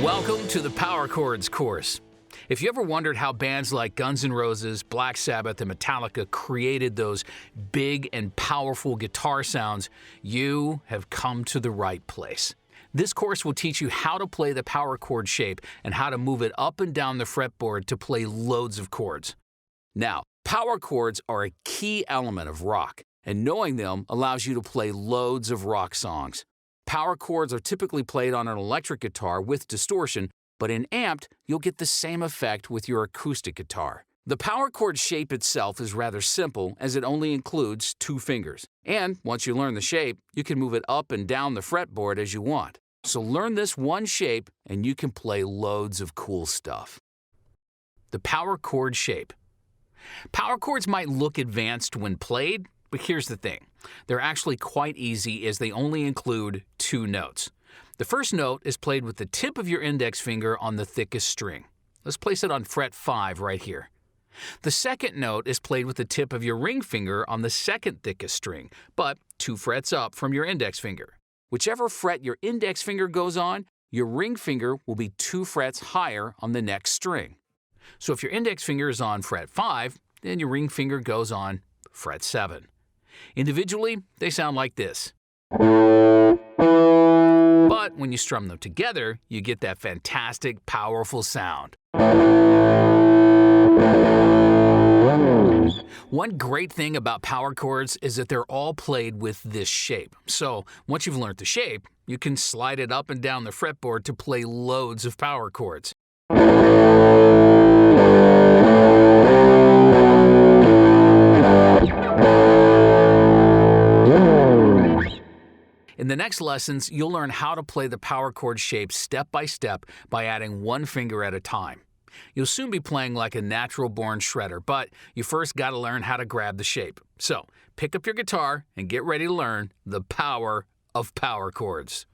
Welcome to the Power Chords course. If you ever wondered how bands like Guns N' Roses, Black Sabbath, and Metallica created those big and powerful guitar sounds, you have come to the right place. This course will teach you how to play the power chord shape and how to move it up and down the fretboard to play loads of chords. Now, power chords are a key element of rock, and knowing them allows you to play loads of rock songs. Power chords are typically played on an electric guitar with distortion, but in amped, you'll get the same effect with your acoustic guitar. The power chord shape itself is rather simple, as it only includes 2 fingers. And once you learn the shape, you can move it up and down the fretboard as you want. So learn this one shape, and you can play loads of cool stuff. The power chord shape. Power chords might look advanced when played, but here's the thing. They're actually quite easy, as they only include 2 notes. The first note is played with the tip of your index finger on the thickest string. Let's place it on fret 5 right here. The second note is played with the tip of your ring finger on the second thickest string, but 2 frets up from your index finger. Whichever fret your index finger goes on, your ring finger will be 2 frets higher on the next string. So if your index finger is on fret 5, then your ring finger goes on fret 7. Individually, they sound like this. But when you strum them together, you get that fantastic, powerful sound. One great thing about power chords is that they're all played with this shape. So once you've learned the shape, you can slide it up and down the fretboard to play loads of power chords. In the next lessons, you'll learn how to play the power chord shape step by step by adding 1 finger at a time. You'll soon be playing like a natural-born shredder, but you first got to learn how to grab the shape. So pick up your guitar and get ready to learn the power of power chords.